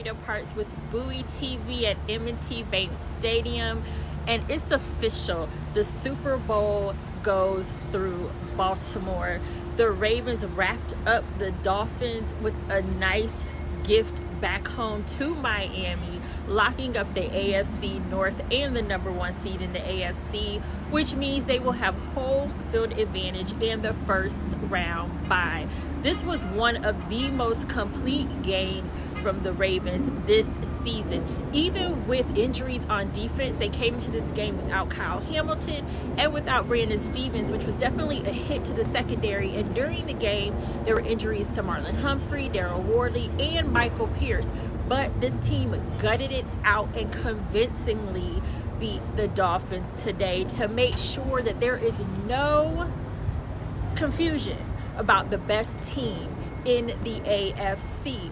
Karita Parks with Bowie TV at M&T Bank Stadium, and it's official. The Super Bowl goes through Baltimore. The Ravens wrapped up the Dolphins with a nice gift back home to Miami, locking up the AFC North and the number one seed in the AFC, which means they will have home field advantage and the first round bye. This was one of the most complete games from the Ravens this season. Even with injuries on defense, they came into this game without Kyle Hamilton and without Brandon Stevens, which was definitely a hit to the secondary. And during the game, there were injuries to Marlon Humphrey, Darryl Wardley, and Michael Pierce. But this team gutted it out and convincingly beat the Dolphins today to make sure that there is no confusion about the best team in the AFC.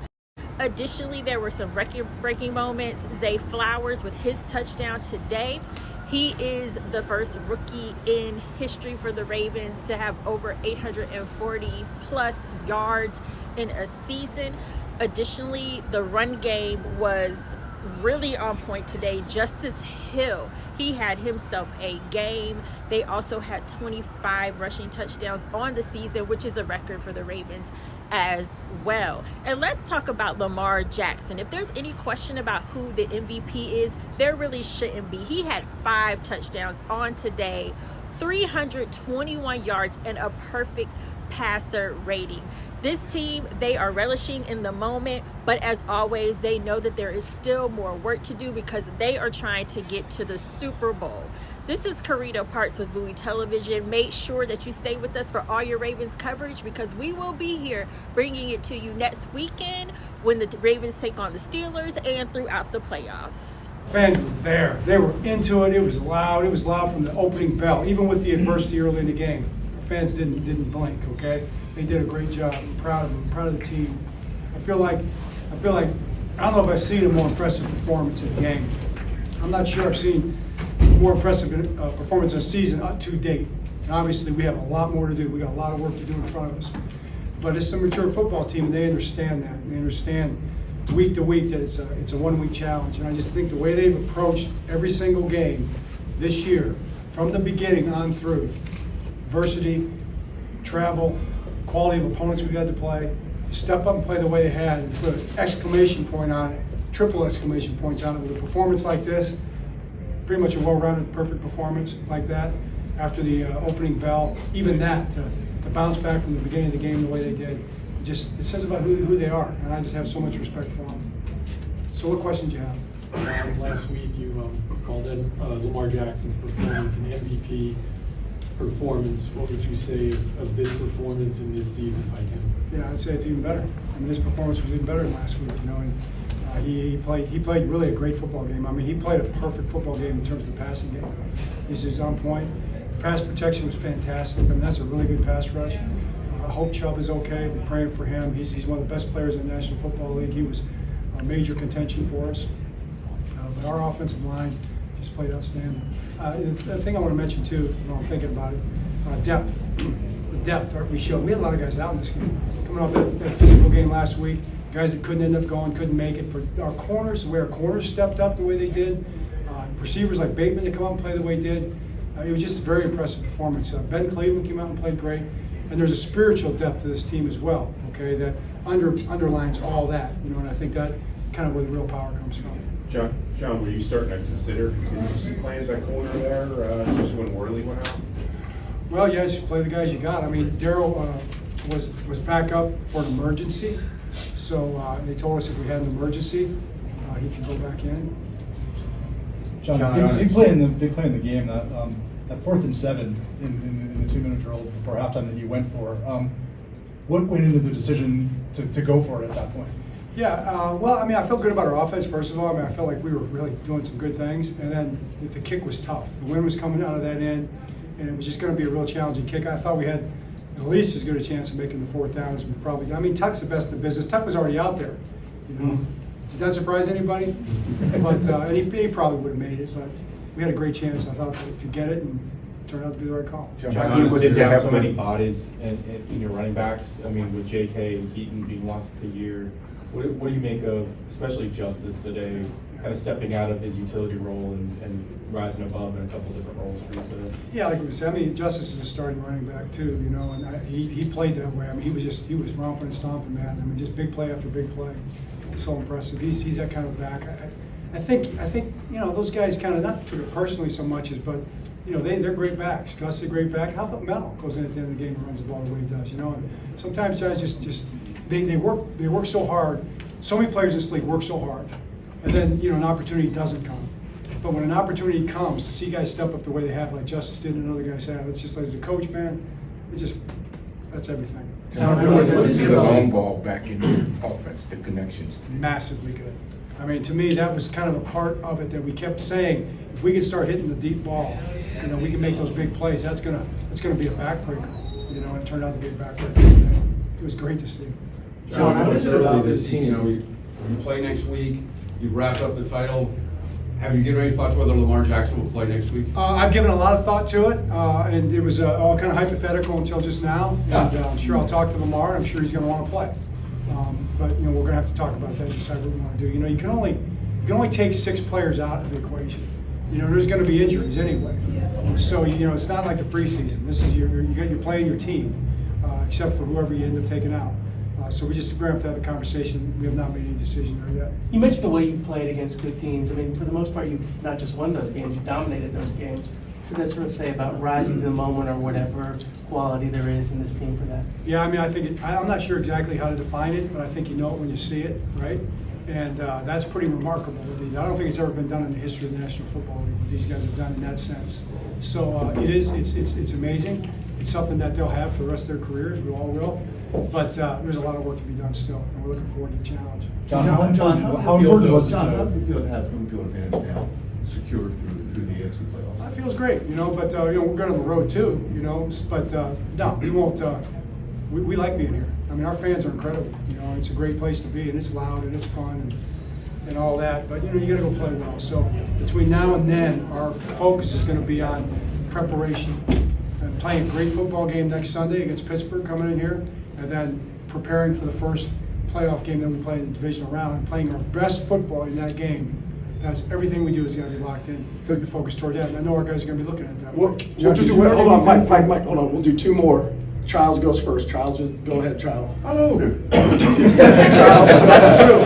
Additionally, there were some record-breaking moments. Zay Flowers with his touchdown today. He is the first rookie in history for the Ravens to have over 840 plus yards in a season. Additionally, the run game was really on point today. Justice Hill, he had himself a game. They also had 25 rushing touchdowns on the season, which is a record for the Ravens as well. And let's talk about Lamar Jackson. If there's any question about who the MVP is, there really shouldn't be. He had 5 touchdowns on today, 321 yards, and a perfect passer rating. This team, they are relishing in the moment, but as always, they know that there is still more work to do because they are trying to get to the Super Bowl. This is Karita Parks with Bowie Television. Make sure that you stay with us for all your Ravens coverage because we will be here bringing it to you next weekend when the Ravens take on the Steelers and throughout the playoffs. Fans were there. They were into it. It was loud. It was loud from the opening bell, even with the adversity early in the game. Fans didn't blink, okay? They did a great job. I'm proud of them. I'm proud of the team. I feel like I don't know if I've seen a more impressive performance in the game. I'm not sure I've seen more impressive performance in a season to date. And obviously, we have a lot more to do. We got a lot of work to do in front of us. But it's a mature football team, and they understand that. And they understand week to week that it's a 1 week challenge. And I just think the way they've approached every single game this year, from the beginning on through, adversity, travel, quality of opponents we've had to play, step up and play the way they had, and put an exclamation point on it, triple exclamation points on it with a performance like this, pretty much a well-rounded, perfect performance like that after the opening bell. Even that, to bounce back from the beginning of the game the way they did, it says about who they are, and I just have so much respect for them. So what questions do you have? Last week you called in Lamar Jackson's performance in the MVP performance. What would you say of this performance in this season by him? Yeah, I'd say it's even better. I mean, his performance was even better than last week, you know, and he played really a great football game. I mean, he played a perfect football game in terms of the passing game. This is on point. Pass protection was fantastic. I mean, that's a really good pass rush. I hope Chubb is okay. We're praying for him. He's one of the best players in the National Football League. He was a major contention for us. But our offensive line just played outstanding. The thing I want to mention too, when I'm thinking about it, depth. The depth we showed. We had a lot of guys out in this game. Coming off that physical game last week, guys that couldn't end up going, couldn't make it. For our corners, the way our corners stepped up the way they did, receivers like Bateman to come out and play the way they did, it was just a very impressive performance. Ben Cleveland came out and played great. And there's a spiritual depth to this team as well, okay, that underlines all that, you know, and I think that kind of where the real power comes from. John, were you starting to consider contingency plans at corner there, especially when Worley went out? Well, yes, you play the guys you got. I mean, Darryl was back up for an emergency, so they told us if we had an emergency, he could go back in. John, big play in the game, that 4th and 7 in the 2-minute drill before halftime that you went for. What went into the decision to go for it at that point? Yeah, well, I mean, I felt good about our offense, first of all. I mean, I felt like we were really doing some good things. And then the kick was tough. The wind was coming out of that end, and it was just going to be a real challenging kick. I thought we had at least as good a chance of making the 4th down as we probably. I mean, Tuck's the best in the business. Tuck was already out there. You know, did that surprise anybody? But and he probably would have made it. But we had a great chance, I thought, to get it, and it turned out to be the right call. John, did you have so many bodies in your running backs? I mean, with J.K. and Keaton being lost for the year, What do you make of, especially Justice today, kind of stepping out of his utility role and rising above in a couple different roles for you today? Yeah, like we said, I mean, Justice is a starting running back too, you know, and he played that way. I mean, he was romping and stomping, man. I mean, just big play after big play. So impressive. He's that kind of back. I think you know, those guys kind of not took it personally so much as, but you know, they're great backs. Gus is a great back. How about Mel goes in at the end of the game and runs the ball the way he does, you know? And sometimes guys just they work so hard. So many players in this league work so hard, and then you know, an opportunity doesn't come. But when an opportunity comes, to see guys step up the way they have, like Justice did and other guys have, it's just like as a coach, man, that's everything. What is the long ball back in the offense, the connections? Massively good. I mean, to me, that was kind of a part of it that we kept saying, if we can start hitting the deep ball, you know, we can make those big plays. That's gonna be a backbreaker, you know, and it turned out to be a backbreaker. It was great to see. John, what is it about this team? You know, you play next week, you've wrapped up the title. Have you given any thought to whether Lamar Jackson will play next week? I've given a lot of thought to it, and it was all kind of hypothetical until just now. Yeah. And I'm sure I'll talk to Lamar. I'm sure he's going to want to play. But you know, we're going to have to talk about that and decide what we want to do. You know, you can only take 6 players out of the equation. You know, there's going to be injuries anyway. So you know, it's not like the preseason. This is you're playing your team, except for whoever you end up taking out. So we're going to have to have a conversation. We have not made any decision there yet. You mentioned the way you played against good teams. I mean, for the most part, you've not just won those games, you dominated those games. What does that sort of say about rising to the moment or whatever quality there is in this team for that? Yeah, I mean, I think I'm not sure exactly how to define it, but I think you know it when you see it, right? And that's pretty remarkable. I don't think it's ever been done in the history of the National Football League, what these guys have done in that sense. So it's amazing. It's something that they'll have for the rest of their careers. We all will. But there's a lot of work to be done still, and we're looking forward to the challenge. John, how important was it John, how does it feel to have home field advantage now secured through the AFC playoffs? It feels great, you know, but you know, we're good on the road too, you know. But no, we won't. We like being here. I mean, our fans are incredible. You know, it's a great place to be, and it's loud and it's fun and all that. But you know, you got to go play well. So between now and then, our focus is going to be on preparation and playing a great football game next Sunday against Pittsburgh, coming in here, and then preparing for the first playoff game that we play in the divisional round and playing our best football in that game. That's everything we do is going to be locked in and focused toward that. And I know our guys are going to be looking at that. We'll hold on, Mike, hold on. We'll do 2 more. Childs goes first. Childs, go ahead, Childs. I'm older. Childs, that's true.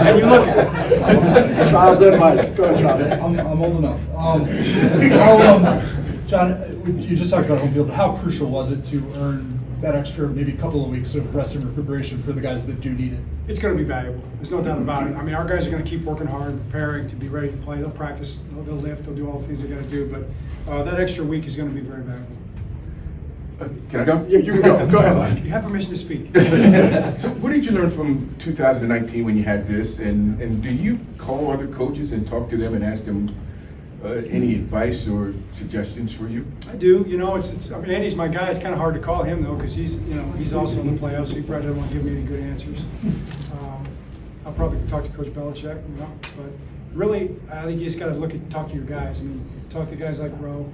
And you look at it. Childs and Mike. Go ahead, Childs. I'm old enough. John, you just talked about home field, but how crucial was it to earn that extra maybe couple of weeks of rest and recuperation for the guys that do need it? It's going to be valuable. There's no doubt about it. I mean, our guys are going to keep working hard and preparing to be ready to play. They'll practice, they'll lift, they'll do all the things they got to do. But that extra week is going to be very valuable. Can I go? Yeah, you can go. Go ahead, Mike. You have permission to speak. So what did you learn from 2019 when you had this? And do you call other coaches and talk to them and ask them any advice or suggestions for you? I do. You know, I mean, Andy's my guy. It's kind of hard to call him though, because he's also in the playoffs, so he probably doesn't want to give me any good answers. I'll probably talk to Coach Belichick, you know. But really, I think you just got to talk to your guys. I mean, talk to guys like Rowe,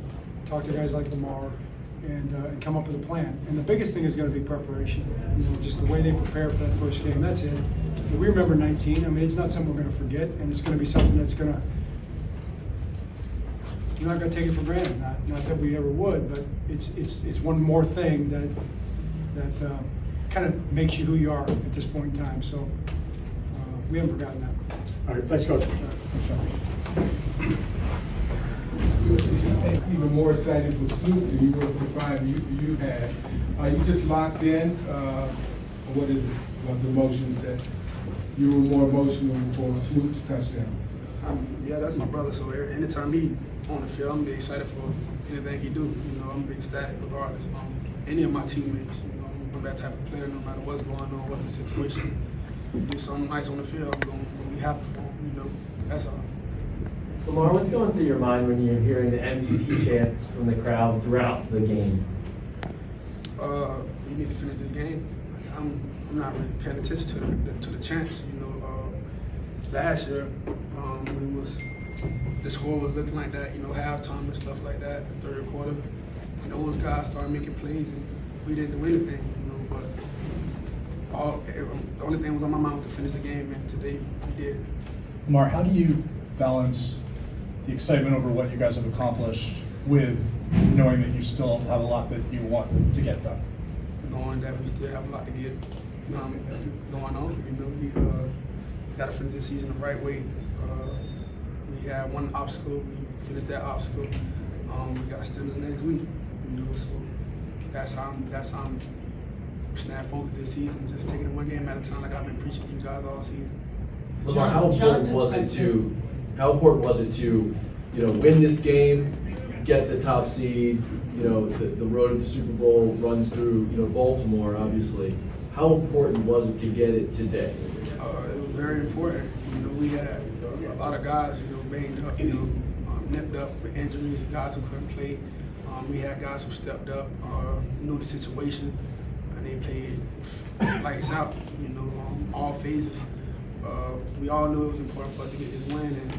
talk to guys like Lamar, and come up with a plan. And the biggest thing is going to be preparation. You know, just the way they prepare for that first game. That's it. But we remember 19. I mean, it's not something we're going to forget, and it's going to be something that's going to. You're not going to take it for granted. Not that we ever would, but it's one more thing that kind of makes you who you are at this point in time. So we haven't forgotten that. All right, thanks, Coach. Even more excited for Snoop than you were for the 5 you had. You just locked in. What is it? The emotions that you were more emotional for Snoop's touchdown. Yeah, that's my brother. So anytime he on the field, I'm gonna be excited for anything he do. You know, I'm gonna be ecstatic regardless. Any of my teammates, you know, I'm that type of player. No matter what's going on, what's the situation, do something nice on the field, I'm gonna be happy for him. You know, that's all. Lamar, what's going through your mind when you're hearing the MVP chants from the crowd throughout the game? We need to finish this game. I'm not really paying attention to the chants. You know, last year the score was looking like that. You know, halftime and stuff like that. The third quarter, those guys started making plays, and we didn't do anything. You know, but The only thing was on my mind was to finish the game, and today we did. Lamar, how do you balance the excitement over what you guys have accomplished with knowing that you still have a lot that you want to get done? Knowing that we still have a lot to get going on. We got to finish this season the right way. We had one obstacle. We finished that obstacle. We got Steelers next week. So that's how I'm staying focused this season. Just taking it one game at a time, like I've been preaching to you guys all season. Lamar, how important was it to win this game, get the top seed? The road to the Super Bowl runs through Baltimore, obviously. How important was it to get it today? It was very important. We had a lot of guys, banged up, nipped up with injuries, guys who couldn't play. We had guys who stepped up, knew the situation, and they played lights out, all phases. We all knew it was important for us to get this win, and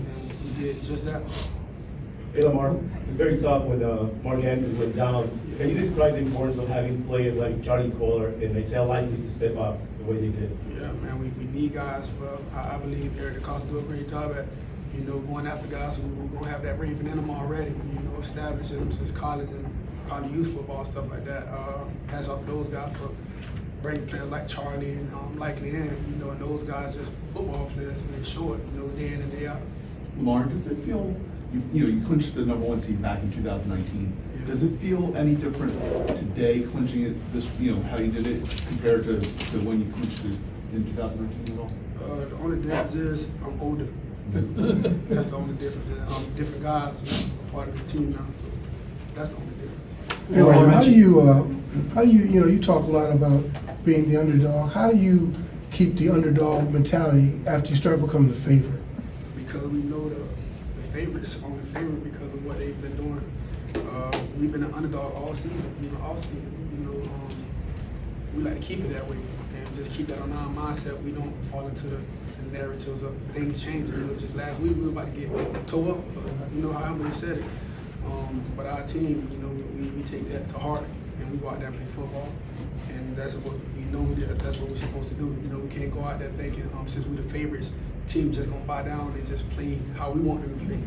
we did just that. Hey Lamar, it's very tough when Mark Andrews went down. Can you describe the importance of having players like Johnny Kohler and Isaiah Likely to step up the way they did? Yeah, man, we need guys. I believe Eric DeCosta do a great job at, going after guys who are going to have that raving in them already, establishing them since college and probably youth football, stuff like that. Hats off to those guys for bringing players like Charlie and Likely in, and those guys just football players, and they show it, day in and day out. Lamar, does it feel, you clinched the #1 seed back in 2019. Yeah. Does it feel any different today, clinching it this, how you did it compared to when you clinched it in 2019 at all? The only difference is I'm older. That's the only difference. And different guys are part of this team now, so that's the only difference. Lamar, how do you, you talk a lot about being the underdog. How do you keep the underdog mentality after you start becoming the favorite? Because we know the favorites are only favorite because of what they've been doing. We've been an underdog all season, we like to keep it that way and just keep that on our mindset. We don't fall into the narratives of things changing. Just last week we were about to get tore up, how everybody said it. But our team, we take that to heart and we go out there and play football. And that's what we know that's what we're supposed to do. We can't go out there thinking, since we're the favorites, team just gonna buy down and just play how we want them to play.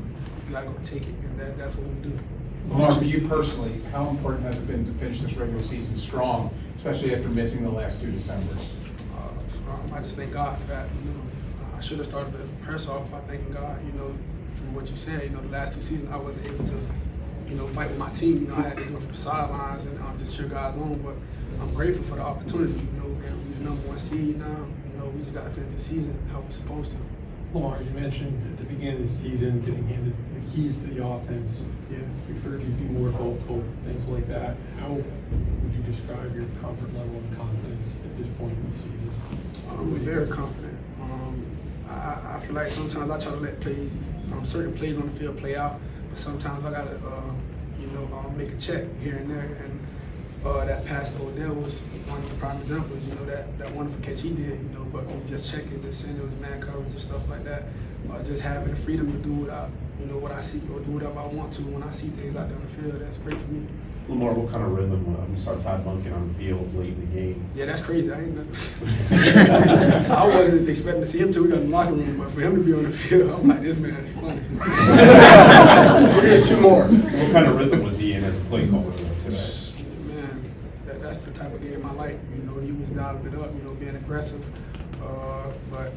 We gotta go take it, and that's what we do. Lamar, for you personally, how important has it been to finish this regular season strong, especially after missing the last 2 Decembers? I just thank God for that. I should have started the press off by thanking God. From what you said, the last 2 seasons I wasn't able to, fight with my team. I had to do it from the sidelines and just cheer guys on. But I'm grateful for the opportunity. We're the #1 seed now. We just got to finish the season how we're supposed to. Lamar, you mentioned at the beginning of the season getting handed the keys to the offense. Yeah. We've heard you be more vocal, things like that. How would you describe your comfort level and confidence at this point in the season? I'm very confident. I feel like sometimes I try to let certain plays on the field play out, but sometimes I got to, make a check here and there. And that pass to Odell was one of the prime examples, that wonderful catch he did, but we just check it, just saying it was man coverage and stuff like that. Just having the freedom to do what I see, or do whatever I want to when I see things out there on the field, that's great for me. Lamar, what kind of rhythm starts Todd Monken on the field late in the game? Yeah, that's crazy. I wasn't expecting to see him till we got in the locker room, but for him to be on the field, I'm like, this man is funny. We're gonna get 2 more. What kind of rhythm was he in as a play caller today? Man, that's the type of game I like. He was dialing it up, being aggressive, but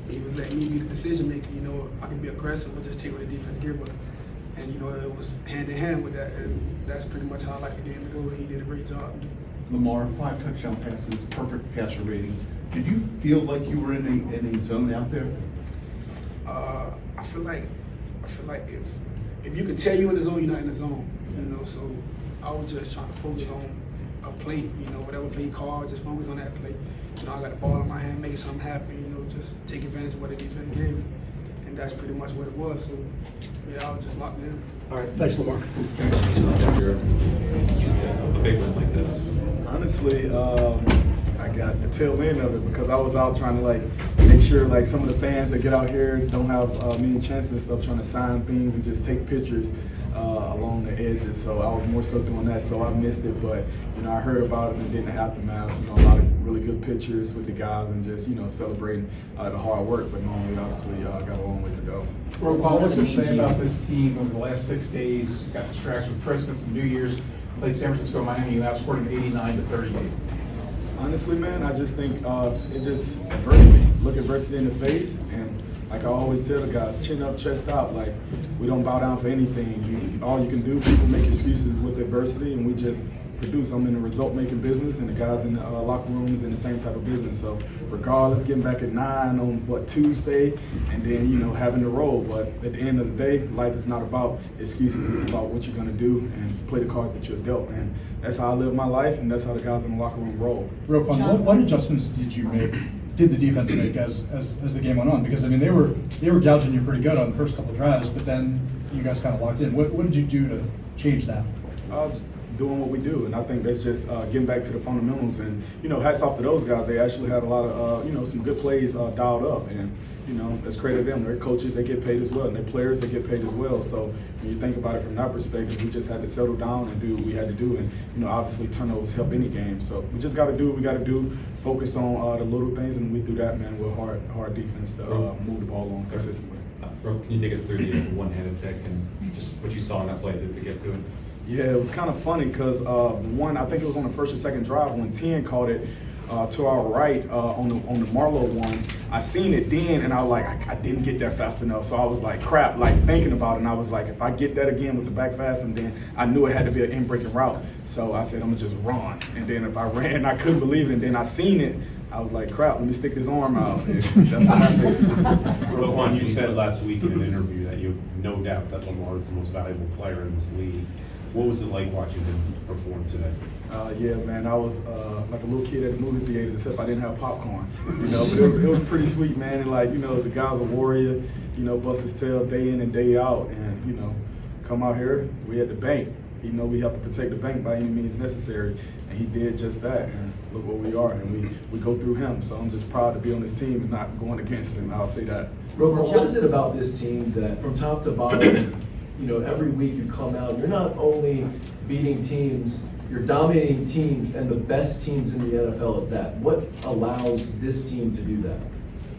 he was letting me be the decision maker. I can be aggressive, but just take what the defense gives us. And it was hand in hand with that, and that's pretty much how I like the game to go. He did a great job. Lamar, 5 touchdown passes, perfect passer rating. Did you feel like you were in a zone out there? I feel like if you can tell you in the zone, you're not in the zone. So I was just trying to focus on a play. Whatever play called, just focus on that play. I got the ball in my hand, making something happen. Just take advantage of what the defense gave me. And that's pretty much what it was. So, yeah, I was just locked in. All right, thanks, Lamar. A big win like this. Honestly, I got the tail end of it because I was out trying to make make sure like some of the fans that get out here don't have many chances and stuff trying to sign things and just take pictures along the edges. So I was more so doing that, so I missed it. But, you know, I heard about it and then the aftermath, you know, a lot of really good pictures with the guys and just, you know, celebrating the hard work. But normally, obviously, got a long way to go. Roquon, what's it say about this team over the last 6 days? You got distractions with Christmas and New Year's. Played San Francisco, Miami, you outscored them 89-38. Honestly, man, I just think it just adversity. Look adversity in the face, and like I always tell the guys, chin up, chest out. Like, we don't bow down for anything. All you can do, people make excuses with adversity, and we just produce. I'm in the result-making business, and the guys in the locker room is in the same type of business. So regardless, getting back at 9 on, Tuesday, and then, you know, having to roll. But at the end of the day, life is not about excuses. It's about what you're going to do and play the cards that you're dealt. And that's how I live my life, and that's how the guys in the locker room roll. Roquon, what adjustments did you make? Did the defense make as the game went on? Because I mean they were gouging you pretty good on the first couple of drives, but then you guys kind of locked in. What did you do to change that? Doing what we do, and I think that's just getting back to the fundamentals. And, you know, hats off to those guys. They actually had a lot of you know, some good plays dialed up, and, you know, that's credit to them. Their coaches, they get paid as well, and their players, they get paid as well. So when you think about it from that perspective, we just had to settle down and do what we had to do. And, you know, obviously turnovers help any game. So we just got to do what we got to do, focus on the little things, and we do that, man, with hard defense to move the ball on consistently. Can you take us through the one-handed pick and just what you saw in that play to get to it? Yeah, it was kind of funny because I think it was on the first or second drive when 10 caught it to our right on the Marlowe one. I seen it then, and I was like, I didn't get there fast enough. So I was like, crap, like thinking about it, and I was like, if I get that again with the back fast, and then I knew it had to be an in-breaking route. So I said, I'm gonna just run. And then if I ran, I couldn't believe it, and then I seen it. I was like, crap, let me stick this arm out. That's what happened. Roquon, you said last week in an interview that you have no doubt that Lamar is the most valuable player in this league. What was it like watching him perform today? Yeah, man, I was like a little kid at the movie theaters, except I didn't have popcorn. You know, but it was pretty sweet, man. And like, you know, the guy's a warrior. You know, bust his tail day in and day out, and you know, come out here, we at the bank. You know, we have to protect the bank by any means necessary, and he did just that. And look where we are, and we go through him. So I'm just proud to be on this team and not going against him. I'll say that. Roquon, what is it about this team that from top to bottom? You know, every week you come out, you're not only beating teams, you're dominating teams and the best teams in the NFL at that. What allows this team to do that?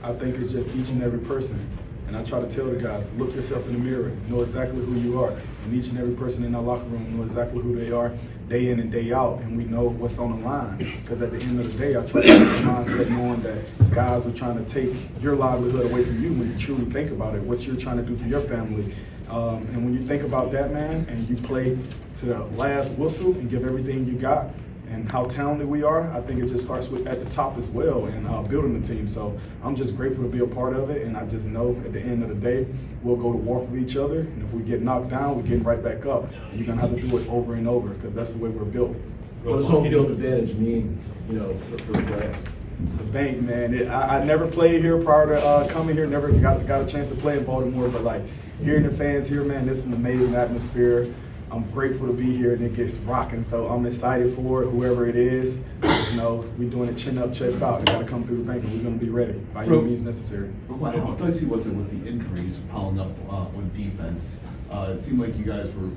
I think it's just each and every person. And I try to tell the guys, look yourself in the mirror, know exactly who you are. And each and every person in our locker room know exactly who they are day in and day out, and we know what's on the line. Because at the end of the day, I try to keep the mindset knowing that guys are trying to take your livelihood away from you when you truly think about it, what you're trying to do for your family. And when you think about that, man, and you play to the last whistle and give everything you got, and how talented we are, I think it just starts with at the top as well, and building the team. So I'm just grateful to be a part of it, and I just know at the end of the day, we'll go to war for each other, and if we get knocked down, we're getting right back up. And you're gonna have to do it over and over, because that's the way we're built. What does home field advantage mean, you know, for the Giants? The bank, man. I never played here prior to coming here. Never got a chance to play in Baltimore, but like hearing the fans here, man, this is an amazing atmosphere. I'm grateful to be here, and it gets rocking. So I'm excited for it, whoever it is. Just know we're doing it chin up, chest out. We got to come through the bank, and we're going to be ready by any means necessary. How dicey was it with the injuries piling up on defense? It seemed like you guys were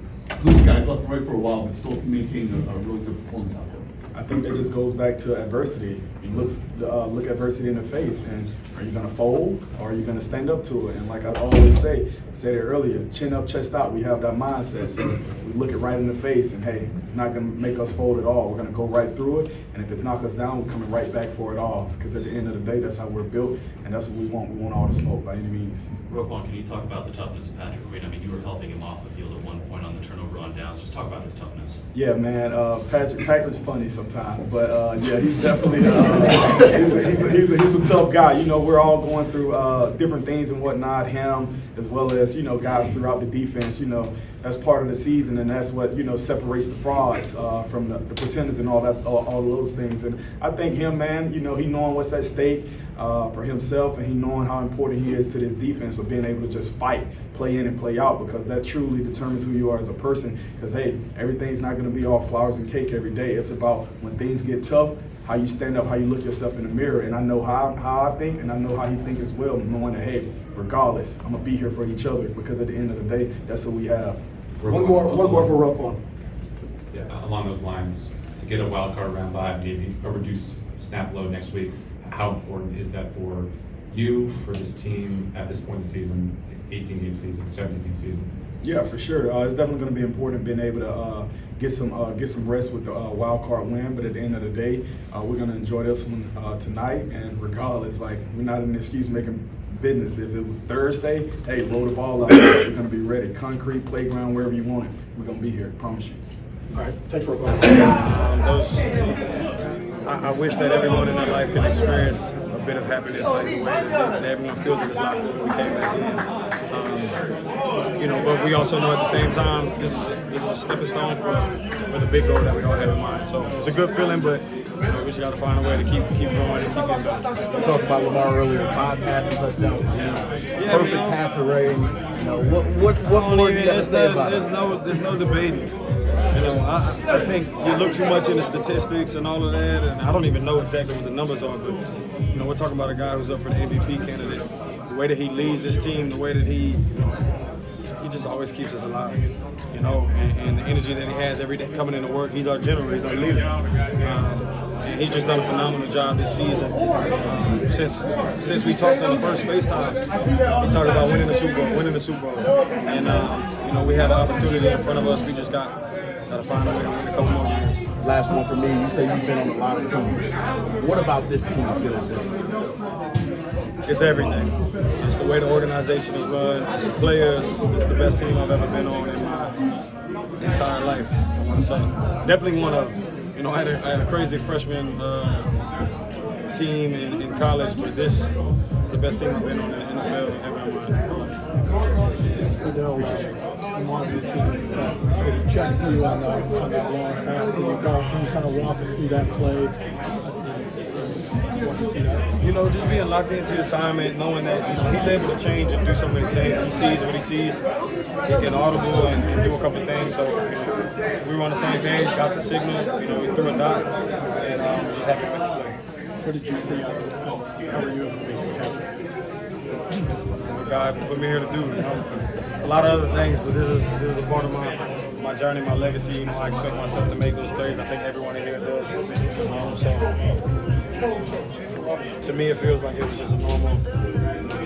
losing guys left and right for a while, but still maintaining a really good performance out there. I think that just goes back to adversity. You look adversity in the face, and are you going to fold or are you going to stand up to it? And like I always say, I said it earlier, chin up, chest out. We have that mindset. So we look it right in the face, and hey, it's not going to make us fold at all. We're going to go right through it, and if it knocks us down, we're coming right back for it all. Because at the end of the day, that's how we're built, and that's what we want. We want all the smoke by any means. Roquon, can you talk about the toughness of Patrick Queen? I mean, you were helping him off the field at one point on the turnover on downs. Just talk about his toughness. Yeah, man. Patrick's funny sometimes, but yeah, he's definitely he's a tough guy. You know, we're all going through different things and whatnot. Him as well as guys throughout the defense. You know, that's part of the season, and that's what separates the frauds from the pretenders and all that, all of those things. And I think him, man, he knowing what's at stake for himself, and he knowing how important he is to this defense of being able to just fight, play in and play out, because that truly determines who you are as a person. Because hey, everything's not going to be all flowers and cake every day. It's about when things get tough, how you stand up, how you look yourself in the mirror. And I know how I think, and I know how he think as well, knowing that, hey, regardless, I'm going to be here for each other, because at the end of the day, that's what we have. One more for Roquon. Yeah, along those lines, to get a wild card round bye, maybe a reduced snap load next week, how important is that for you, for this team at this point in the season, 18-game season, 17-game season? Yeah, for sure. It's definitely going to be important being able to get some rest with the wild card win. But at the end of the day, we're going to enjoy this one tonight. And regardless, like, we're not an excuse making business. If it was Thursday, hey, roll the ball out. We're going to be ready. Concrete, playground, wherever you want it. We're going to be here. I promise you. All right, thanks for I wish that everyone in their life could experience a bit of happiness like the way that everyone feels in this locker room when we came back in. But we also know at the same time this is a stepping stone for the big goal that we all have in mind. So it's a good feeling, but we just got to find a way to keep going and keep getting better. We talked about Lamar earlier, 5 passing touchdowns for him. Perfect passer rating. What more do you got to say about it? There's no debating. I think you look too much into statistics and all of that, and I don't even know exactly what the numbers are, but we're talking about a guy who's up for the MVP candidate. The way that he leads this team, the way that he just always keeps us alive, and the energy that he has every day coming into work. He's our general, he's our leader. And he's just done a phenomenal job this season. Since we talked on the first FaceTime, we talked about winning the Super Bowl. And we have an opportunity in front of us. We just got to find a way to win a couple more years. Last one for me. You say you've been on a lot of teams. What about this team feels different? It's everything. It's the way the organization is run. It's the players. It's the best team I've ever been on in my entire life, I want to say. Definitely one of. I had a crazy freshman team in college, but this is the best team I've been on in the NFL in my wanted to check to you on that long pass. So can you kind of walk us through that play? Just being locked into the assignment, knowing that he's able to change and do so many things. He sees what he sees, he can audible and do a couple things. So we were on the same page, got the signal, we threw a dot, and we're just happy with the play. What did you see out of the post? How were you able to catch what God put me here to do, A lot of other things, but this is a part of my journey, my legacy. I expect myself to make those plays. I think everyone in here does. To me, it feels like it was just a normal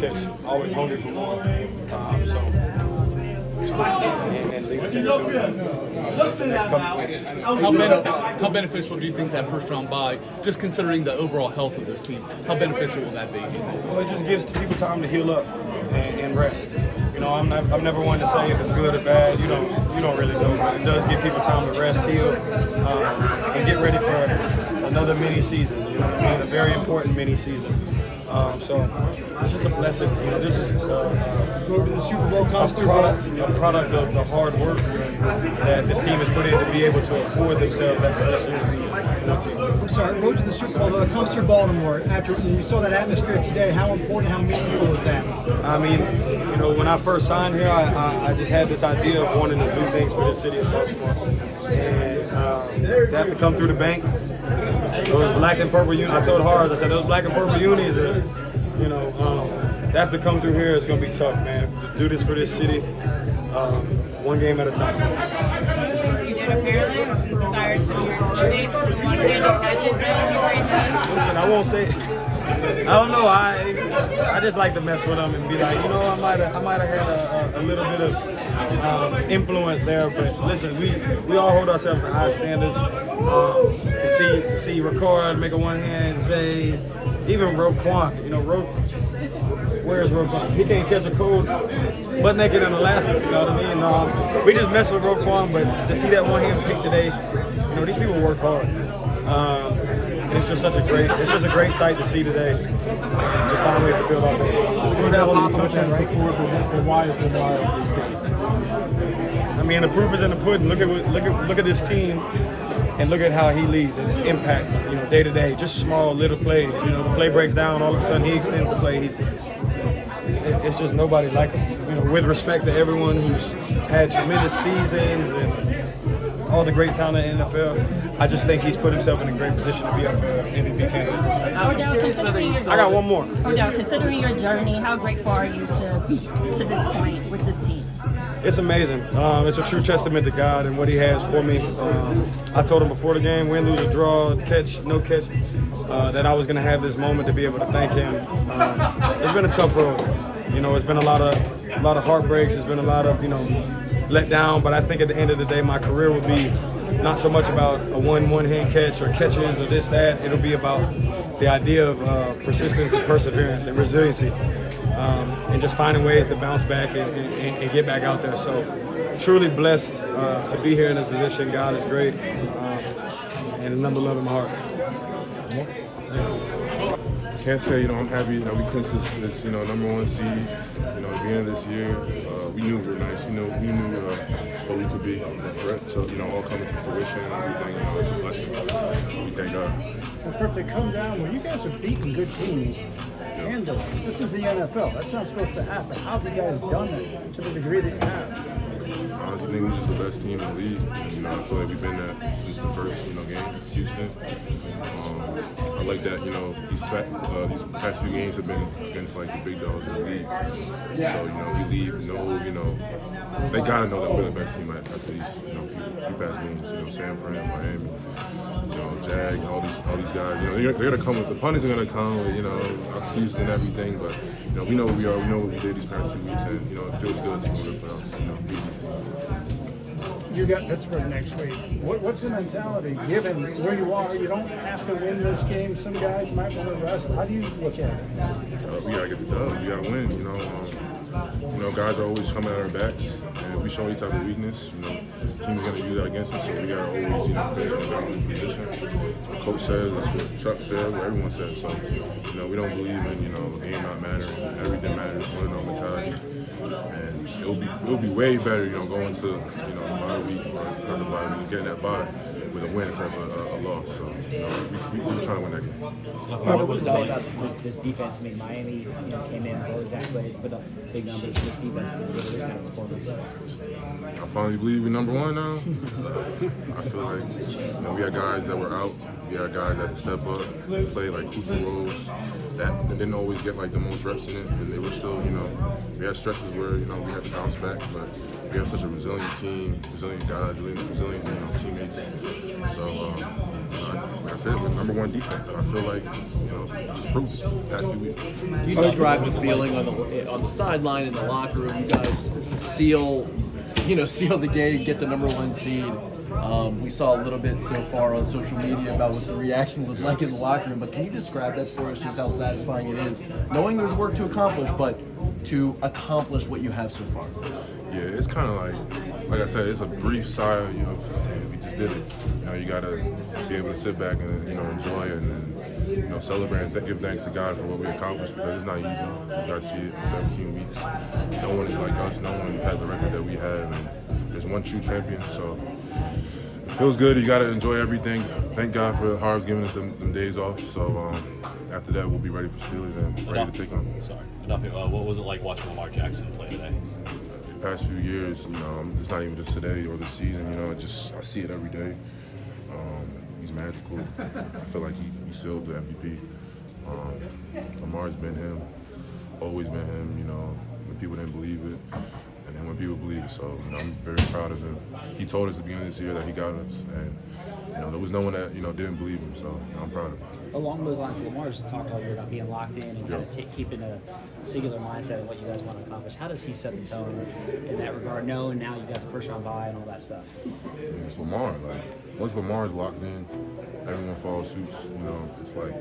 catch. Always hungry for more. And leave us into the next couple weeks. How beneficial do you think that first round bye, just considering the overall health of this team, how beneficial will that be? Well, it just gives people time to heal up and rest. I've never wanted to say if it's good or bad. You don't really know, but it does give people time to rest, heal, and get ready for another mini season. A very important mini season. So it's just a blessing. This is the Super Bowl a product of the hard work that this team has put in to be able to afford themselves that position. I'm sorry, road to the Super Bowl comes through Baltimore. After you saw that atmosphere today, how important, how meaningful was that? I mean, when I first signed here, I just had this idea of wanting to do things for the city of Baltimore. And they have to come through the bank. Those black and purple unis, I told Harbaugh, I said, those black and purple unis, they have to come through here. It's going to be tough, man. To do this for this city, one game at a time. You did apparently inspired some of your teammates. Did you catches that you were in that? Listen, I won't say. I don't know. I just like to mess with them and be like, I might have had a little bit of influence there, but listen, we all hold ourselves to high standards. To see Roquon make a one-hand save, even Roquon. Where's Roquon? He can't catch a cold butt naked in Alaska. You know what I mean? We just mess with Roquon, but to see that one-hand pick today, these people work hard. It's just a great sight to see today. Just find a way to build off it. We're going to touch that right forward, but why is Lamar? I mean, the proof is in the pudding. Look at this team, and look at how he leads. It's impact, day to day, just small little plays. The play breaks down, all of a sudden he extends the play. It's just nobody like him. With respect to everyone who's had tremendous seasons and all the great talent in the NFL. I just think he's put himself in a great position to be up for MVP candidate. Odell, considering I got one more. Odell, considering your journey, how grateful are you to be to this point with this team? It's amazing. It's a true testament to God and what He has for me. I told him before the game, win, lose, or draw, catch, no catch, that I was going to have this moment to be able to thank him. It's been a tough road. You know, it's been a lot of heartbreaks. It's been a lot of let down. But I think at the end of the day, my career will be not so much about a one-hand catch or catches or this, that. It'll be about the idea of persistence and perseverance and resiliency. And just finding ways to bounce back and get back out there. So truly blessed to be here in this position. God is great. And a number love in my heart. Can't say, I'm happy that we clinched this #1 seed. At the beginning of this year, we knew we were nice. We knew what we could be, a threat. So, all coming to fruition and everything, it's a blessing. We thank God. And for it to come down when you guys are beating good teams, and this is the NFL. That's not supposed to happen. How have you guys done it to the degree that you have? I honestly think we're just the best team in the league. I feel like we've been there since the first, game against Houston. I like that, these past few games have been against like the big dogs in the league. So, we leave, they gotta know that we're the best team after these, few past games. San Fran, Miami, Jag, all these guys. They're gonna come with the pundits are gonna come with, excuses and everything. But we know what we are. We know what we did these past few weeks, and it feels good to go to the playoffs. You got Pittsburgh next week. What's the mentality, given where you are? You don't have to win this game. Some guys might want to rest. How do you look at it? We gotta get the dub. We gotta win. Guys are always coming at our backs, and we show any type of weakness. Teams are gonna use that against us, so we gotta always, finish in a dominant position. That's what Coach says. That's what Chuck said. What everyone says. So, we don't believe in, the game not mattering. Everything matters. One and all mentality. And it'll be way better, going to, the bye week or not the bye week, getting that bye with a win instead of a loss. So, we're trying to win that game. What was it say about this defense? I mean, Miami, came in, all exact plays, put up big numbers. This defense to deliver this kind of performance. I finally believe we're #1 now. I feel like, we had guys that were out. We had guys that had to step up, play like crucial roles that didn't always get like the most reps in it, and they were still, we had stretches where, we had to bounce back, but we have such a resilient team, resilient guys, resilient, teammates. So, like I said, we're #1 defense, and I feel like, just proved it the past few weeks. You described the feeling on the sideline in the locker room. You guys seal the game, get the #1 seed. We saw a little bit so far on social media about what the reaction was like in the locker room, but can you describe that for us, just how satisfying it is, knowing there's work to accomplish, but to accomplish what you have so far? Yeah, it's kind of like I said, it's a brief sigh of, we just did it. You gotta be able to sit back and, enjoy it and, celebrate and give thanks to God for what we accomplished, because it's not easy. You gotta see it in 17 weeks. No one is like us. No one has the record that we have, and there's one true champion, so it feels good. You gotta enjoy everything. Thank God for Harb's giving us them days off. So after that, we'll be ready for Steelers and ready to take them. Sorry, what was it like watching Lamar Jackson play today? The past few years, it's not even just today or this season. I see it every day. He's magical. I feel like he sealed the MVP. Lamar's been him, always been him. When people didn't believe it, and then when people believe it. So I'm very proud of him. He told us at the beginning of this year that he got us, and there was no one that didn't believe him. So I'm proud of him. Along those lines, Lamar's talked a little bit about being locked in and kind of keeping a singular mindset of what you guys want to accomplish. How does he set the tone in that regard, knowing now you got the first round bye and all that stuff? It's Lamar. Once Lamar's locked in, everyone follows suit. It's like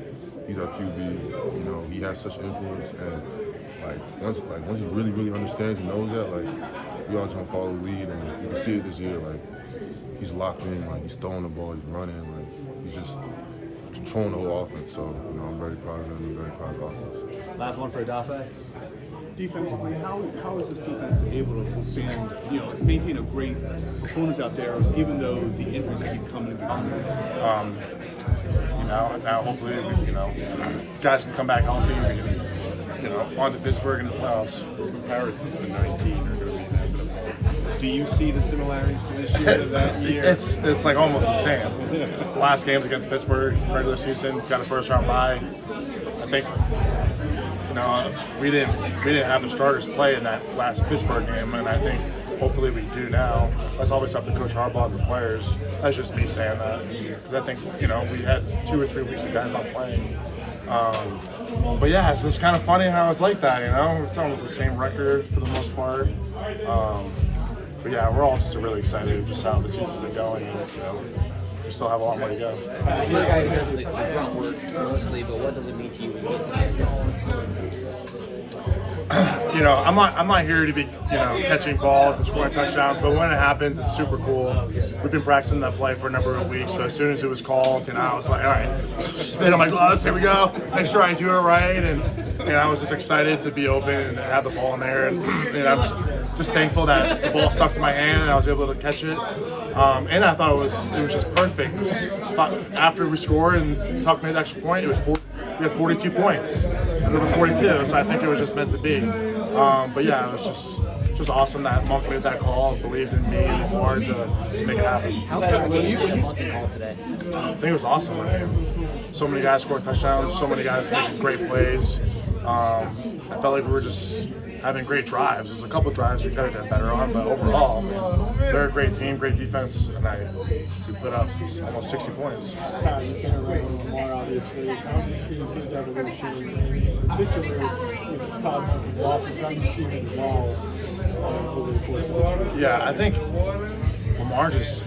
he's our QB. He has such influence, and once he really, really understands and knows that, we all just gonna follow the lead, and you can see it this year. He's locked in. He's throwing the ball. He's running. He's just controlling the whole offense. So I'm very proud of him. I'm very proud of the offense. Last one for Adafe. Defensively, how is this defense able to withstand, maintain a great performance out there, even though the injuries keep coming and becoming? Now hopefully, guys can come back healthy and on to Pittsburgh in the playoffs. Comparisons to 19 are going to be inevitable. Do Do you see the similarities to this year to that year? It's like almost the same. The last games against Pittsburgh, regular season, got a first round bye. I think we didn't have the starters play in that last Pittsburgh game, and I think hopefully we do now. That's always up to Coach Harbaugh and the players. That's just me saying that. 'Cause I think we had 2 or 3 weeks of guys not playing. But yeah, it's just kind of funny how it's like that. It's almost the same record for the most part. But yeah, we're all just really excited just how the season's been going, and we still have a lot more to go. You're the guy who does the grunt work mostly, but what does it mean to you when I'm not here to be, catching balls and scoring touchdowns, but when it happens, it's super cool. We've been practicing that play for a number of weeks, so as soon as it was called, I was like, all right, spit on my gloves, here we go, make sure I do it right, and I was just excited to be open and have the ball in there, and I'm just thankful that the ball stuck to my hand and I was able to catch it. And I thought it was just perfect. After we scored and Tuck made the extra point, we had 42 points, another 42. So I think it was just meant to be. But yeah, it was just awesome that Monk made that call and believed in me and Lamar to make it happen. How bad were you Monk call today? I think it was awesome. So many guys scored touchdowns, so many guys making great plays. I felt like we were just having great drives. There's a couple drives we could have done better on, but overall, they're a great team, great defense, and we put up almost 60 points. You've been around Lamar, obviously. How have you seen his evolution, in particular with Todd Monken's offense? How have you seen him evolve over the course of the year? Yeah, I think Lamar his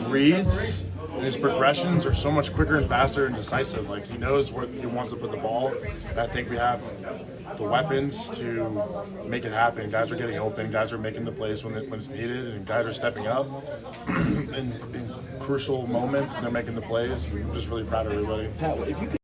reads and his progressions are so much quicker and faster and decisive. Like, he knows where he wants to put the ball, and I think we have the weapons to make it happen. Guys are getting open, guys are making the plays when it's needed, and guys are stepping up in crucial moments, and they're making the plays. I'm just really proud of everybody. Pat, if you could